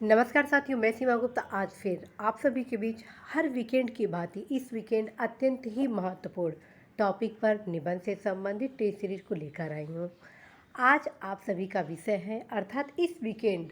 नमस्कार साथियों, मैं सीमा गुप्ता आज फिर आप सभी के बीच हर वीकेंड की भांति इस वीकेंड अत्यंत ही महत्वपूर्ण टॉपिक पर निबंध से संबंधित टेस्ट सीरीज को लेकर आई हूँ। आज आप सभी का विषय है अर्थात इस वीकेंड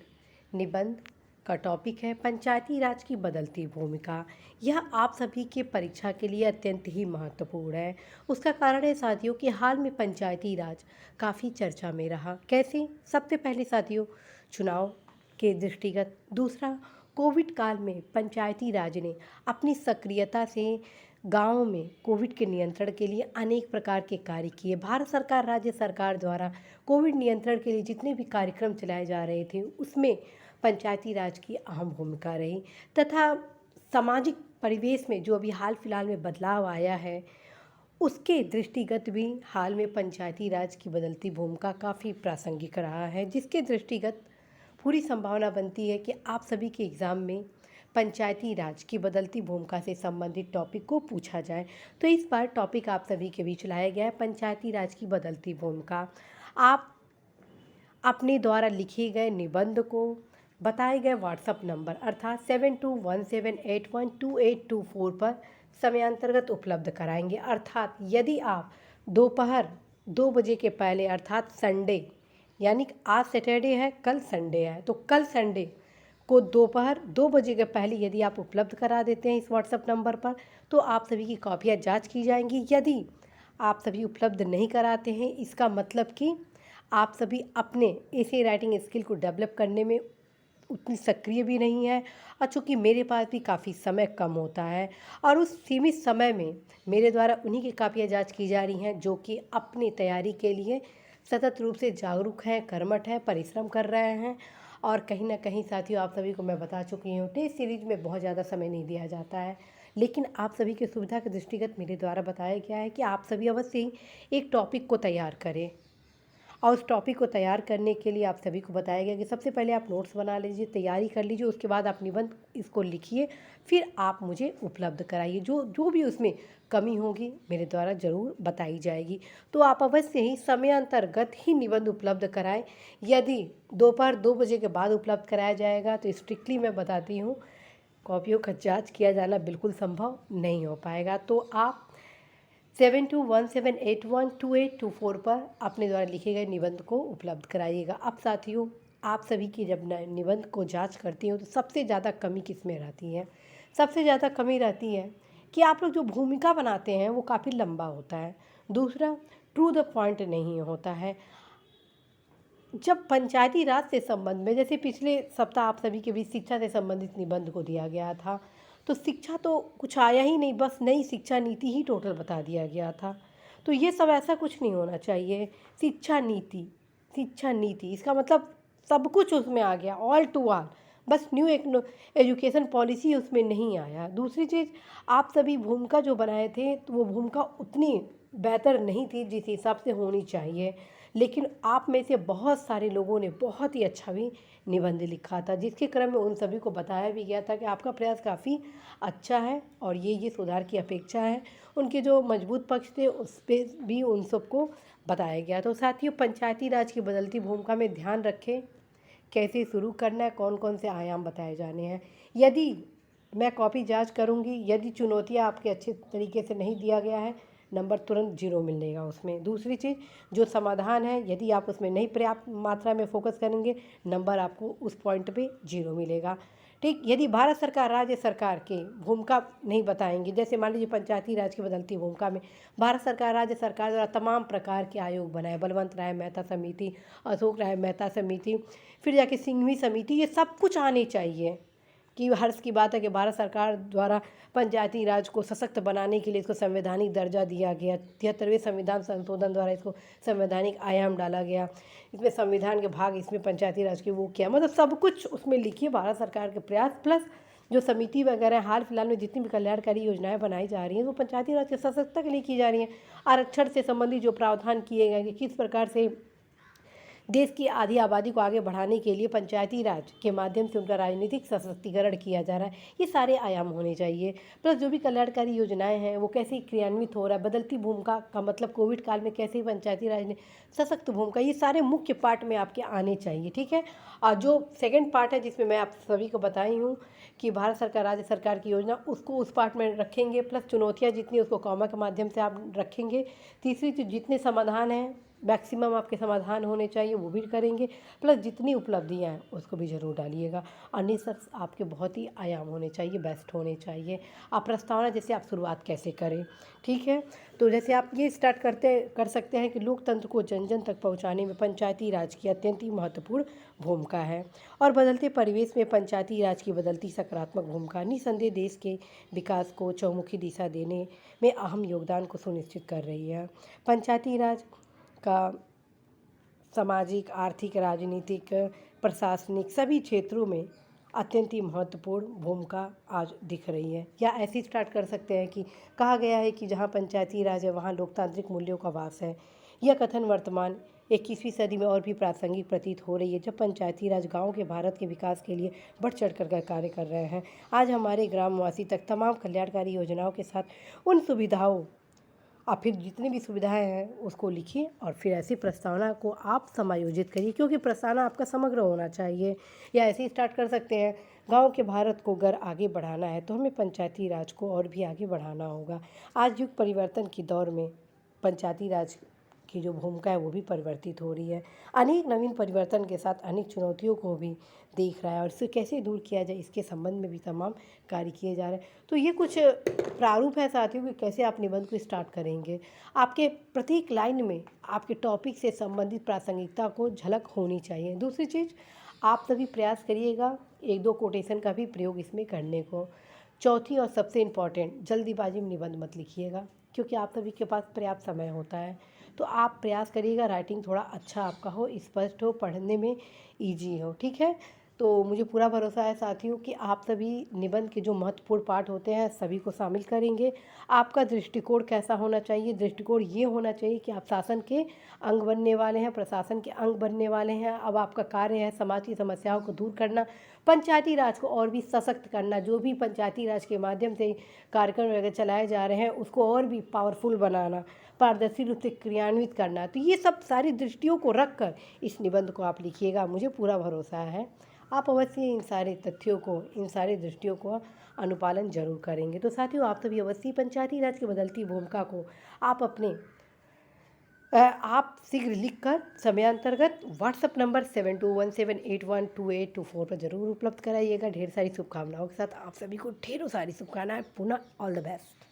निबंध का टॉपिक है पंचायती राज की बदलती भूमिका। यह आप सभी के परीक्षा के लिए अत्यंत ही महत्वपूर्ण है। उसका कारण है साथियों कि हाल में पंचायती राज काफ़ी चर्चा में रहा। कैसे? सबसे पहले साथियों चुनाव के दृष्टिगत, दूसरा कोविड काल में पंचायती राज ने अपनी सक्रियता से गाँव में कोविड के नियंत्रण के लिए अनेक प्रकार के कार्य किए। भारत सरकार, राज्य सरकार द्वारा कोविड नियंत्रण के लिए जितने भी कार्यक्रम चलाए जा रहे थे उसमें पंचायती राज की अहम भूमिका रही तथा सामाजिक परिवेश में जो अभी हाल फिलहाल में बदलाव आया है उसके दृष्टिगत भी हाल में पंचायती राज की बदलती भूमिका काफ़ी प्रासंगिक रहा है, जिसके दृष्टिगत पूरी संभावना बनती है कि आप सभी के एग्ज़ाम में पंचायती राज की बदलती भूमिका से संबंधित टॉपिक को पूछा जाए। तो इस बार टॉपिक आप सभी के बीच लाया गया है पंचायती राज की बदलती भूमिका। आप अपने द्वारा लिखे गए निबंध को बताए गए व्हाट्सएप नंबर अर्थात 7217812824 पर समयांतर्गत उपलब्ध कराएंगे। अर्थात यदि आप दोपहर 2 बजे के पहले अर्थात संडे, यानी कि आज सैटरडे है, कल संडे है, तो कल संडे को दोपहर 2 बजे के पहले यदि आप उपलब्ध करा देते हैं इस व्हाट्सएप नंबर पर तो आप सभी की कॉपियाँ जांच की जाएंगी। यदि आप सभी उपलब्ध नहीं कराते हैं इसका मतलब कि आप सभी अपने ऐसे राइटिंग स्किल को डेवलप करने में उतनी सक्रिय भी नहीं है और चूँकि मेरे पास भी काफ़ी समय कम होता है और उस सीमित समय में मेरे द्वारा उन्हीं की कापियाँ जांच की जा रही हैं जो कि अपनी तैयारी के लिए सतत रूप से जागरूक हैं, कर्मठ हैं, परिश्रम कर रहे हैं। और कहीं ना कहीं साथियों आप सभी को मैं बता चुकी हूँ टेस्ट सीरीज में बहुत ज़्यादा समय नहीं दिया जाता है, लेकिन आप सभी की सुविधा के दृष्टिगत मेरे द्वारा बताया गया है कि आप सभी अवश्य ही एक टॉपिक को तैयार करें। और उस टॉपिक को तैयार करने के लिए आप सभी को बताया गया कि सबसे पहले आप नोट्स बना लीजिए, तैयारी कर लीजिए, उसके बाद आप निबंध इसको लिखिए, फिर आप मुझे उपलब्ध कराइए। जो जो भी उसमें कमी होगी मेरे द्वारा ज़रूर बताई जाएगी। तो आप अवश्य ही समयांतर्गत ही निबंध उपलब्ध कराएं। यदि दोपहर 2 बजे के बाद उपलब्ध कराया जाएगा तो स्ट्रिक्टली मैं बताती हूँ कॉपियों का जाँच किया जाना बिल्कुल संभव नहीं हो पाएगा। तो आप 7217812824 पर अपने द्वारा लिखे गए निबंध को उपलब्ध कराइएगा। अब साथियों आप सभी की जब निबंध को जांच करती हूँ तो सबसे ज़्यादा कमी किस में रहती है? सबसे ज़्यादा कमी रहती है कि आप लोग जो भूमिका बनाते हैं वो काफ़ी लंबा होता है। दूसरा, टू द पॉइंट नहीं होता है। जब पंचायती राज से संबंध में जैसे पिछले सप्ताह आप सभी के बीच शिक्षा से संबंधित निबंध को दिया गया था तो शिक्षा तो कुछ आया ही नहीं, बस नई शिक्षा नीति ही टोटल बता दिया गया था। तो ये सब ऐसा कुछ नहीं होना चाहिए। शिक्षा नीति, शिक्षा नीति इसका मतलब सब कुछ उसमें आ गया, ऑल टू ऑल, बस न्यू एजुकेशन पॉलिसी उसमें नहीं आया। दूसरी चीज़, आप सभी भूमिका जो बनाए थे तो वो भूमिका उतनी बेहतर नहीं थी जिस हिसाब से होनी चाहिए, लेकिन आप में से बहुत सारे लोगों ने बहुत ही अच्छा भी निबंध लिखा था, जिसके क्रम में उन सभी को बताया भी गया था कि आपका प्रयास काफ़ी अच्छा है और ये सुधार की अपेक्षा है। उनके जो मजबूत पक्ष थे उस पर भी उन सबको बताया गया। तो साथियों पंचायती राज की बदलती भूमिका में ध्यान रखें कैसे शुरू करना है, कौन कौन से आयाम बताए जाने हैं। यदि मैं कॉपी जांच करूंगी, यदि चुनौतियां आपके अच्छे तरीके से नहीं दिया गया है नंबर तुरंत 0 मिलेगा उसमें। दूसरी चीज़, जो समाधान है यदि आप उसमें नहीं पर्याप्त मात्रा में फोकस करेंगे नंबर आपको उस पॉइंट पे 0 मिलेगा। ठीक, यदि भारत सरकार, राज्य सरकार के भूमिका नहीं बताएंगे, जैसे मान लीजिए पंचायती राज की बदलती भूमिका में भारत सरकार, राज्य सरकार द्वारा तमाम प्रकार के आयोग बनाए, बलवंत राय मेहता समिति, अशोक राय मेहता समिति, फिर जाके सिंघवी समिति, ये सब कुछ आने चाहिए। कि हर्ष की बात है कि भारत सरकार द्वारा पंचायती राज को सशक्त बनाने के लिए इसको संवैधानिक दर्जा दिया गया, 73वें संविधान संशोधन द्वारा इसको संवैधानिक आयाम डाला गया, इसमें संविधान के भाग इसमें पंचायती राज के वो किया, मतलब सब कुछ उसमें लिखिए भारत सरकार के प्रयास प्लस जो समिति वगैरह हाल फिलहाल में जितनी भी कल्याणकारी योजनाएं बनाई जा रही हैं वो पंचायती राज के सशक्तता के लिए की जा रही हैं। आरक्षण से संबंधित जो प्रावधान किए गए कि किस प्रकार से देश की आधी आबादी को आगे बढ़ाने के लिए पंचायती राज के माध्यम से उनका राजनीतिक सशक्तिकरण किया जा रहा है। ये सारे आयाम होने चाहिए। प्लस जो भी कल्याणकारी योजनाएं हैं वो कैसे क्रियान्वित हो रहा है, बदलती भूमिका का मतलब कोविड काल में कैसे पंचायती राज ने सशक्त भूमिका, ये सारे मुख्य पार्ट में आपके आने चाहिए। ठीक है। और जो सेकंड पार्ट है जिसमें मैं आप सभी को बताई हूँ कि भारत सरकार राज्य सरकार की योजना, उसको उस पार्ट में रखेंगे। प्लस चुनौतियाँ जितनी उसको कॉमा के माध्यम से आप रखेंगे। तीसरी चीज़, जितने समाधान हैं मैक्सिमम आपके समाधान होने चाहिए वो भी करेंगे। प्लस जितनी उपलब्धियां हैं उसको भी ज़रूर डालिएगा। और निष्कर्ष आपके बहुत ही आयाम होने चाहिए, बेस्ट होने चाहिए। आप प्रस्तावना जैसे आप शुरुआत कैसे करें, ठीक है। तो जैसे आप ये स्टार्ट कर सकते हैं कि लोकतंत्र को जन जन तक पहुंचाने में पंचायती राज की अत्यंत ही महत्वपूर्ण भूमिका है और बदलते परिवेश में पंचायती राज की बदलती सकारात्मक भूमिका निस्संदेह देश के विकास को चौमुखी दिशा देने में अहम योगदान को सुनिश्चित कर रही है। पंचायती राज का सामाजिक, आर्थिक, राजनीतिक, प्रशासनिक सभी क्षेत्रों में अत्यंत ही महत्वपूर्ण भूमिका आज दिख रही है। या ऐसे स्टार्ट कर सकते हैं कि कहा गया है कि जहां पंचायती राज है वहां लोकतांत्रिक मूल्यों का वास है। यह कथन वर्तमान 21वीं सदी में और भी प्रासंगिक प्रतीत हो रही है, जब पंचायती राज गाँव के भारत के विकास के लिए बढ़ चढ़ कर कार्य कर रहे हैं। आज हमारे ग्रामवासी तक तमाम कल्याणकारी योजनाओं के साथ उन सुविधाओं और फिर जितनी भी सुविधाएं हैं उसको लिखिए और फिर ऐसी प्रस्तावना को आप समायोजित करिए, क्योंकि प्रस्तावना आपका समग्र होना चाहिए। या ऐसे ही स्टार्ट कर सकते हैं, गांव के भारत को अगर आगे बढ़ाना है तो हमें पंचायती राज को और भी आगे बढ़ाना होगा। आज युग परिवर्तन के दौर में पंचायती राज की जो भूमिका है वो भी परिवर्तित हो रही है। अनेक नवीन परिवर्तन के साथ अनेक चुनौतियों को भी देख रहा है और इससे कैसे दूर किया जाए इसके संबंध में भी तमाम कार्य किए जा रहे हैं। तो ये कुछ प्रारूप है साथियों कि कैसे आप निबंध को स्टार्ट करेंगे। आपके प्रत्येक लाइन में आपके टॉपिक से संबंधित प्रासंगिकता को झलक होनी चाहिए। दूसरी चीज़, आप सभी प्रयास करिएगा एक दो कोटेशन का भी प्रयोग इसमें करने को। चौथी और सबसे इम्पॉर्टेंट, जल्दीबाजी में निबंध मत लिखिएगा, क्योंकि आप सभी के पास पर्याप्त समय होता है। तो आप प्रयास करिएगा राइटिंग थोड़ा अच्छा आपका हो, स्पष्ट हो, पढ़ने में ईजी हो। ठीक है। तो मुझे पूरा भरोसा है साथियों कि आप सभी निबंध के जो महत्वपूर्ण पार्ट होते हैं सभी को शामिल करेंगे। आपका दृष्टिकोण कैसा होना चाहिए? दृष्टिकोण ये होना चाहिए कि आप शासन के अंग बनने वाले हैं, प्रशासन के अंग बनने वाले हैं। अब आपका कार्य है समाज की समस्याओं को दूर करना, पंचायती राज को और भी सशक्त करना। जो भी पंचायती राज के माध्यम से कार्यक्रम वगैरह चलाए जा रहे हैं उसको और भी पावरफुल बनाना, पारदर्शी रूप से क्रियान्वित करना। तो ये सब सारी दृष्टियों को रख कर इस निबंध को आप लिखिएगा, मुझे पूरा भरोसा है आप अवश्य इन सारे तथ्यों को, इन सारे दृष्टियों को अनुपालन जरूर करेंगे। तो साथियों, आप सभी अवश्य पंचायती राज की बदलती भूमिका को आप शीघ्र लिखकर समयांतर्गत व्हाट्सएप नंबर 7217812824 पर जरूर उपलब्ध कराइएगा। ढेर सारी शुभकामनाओं के साथ आप सभी को ढेरों सारी शुभकामनाएं। पुनः ऑल द बेस्ट।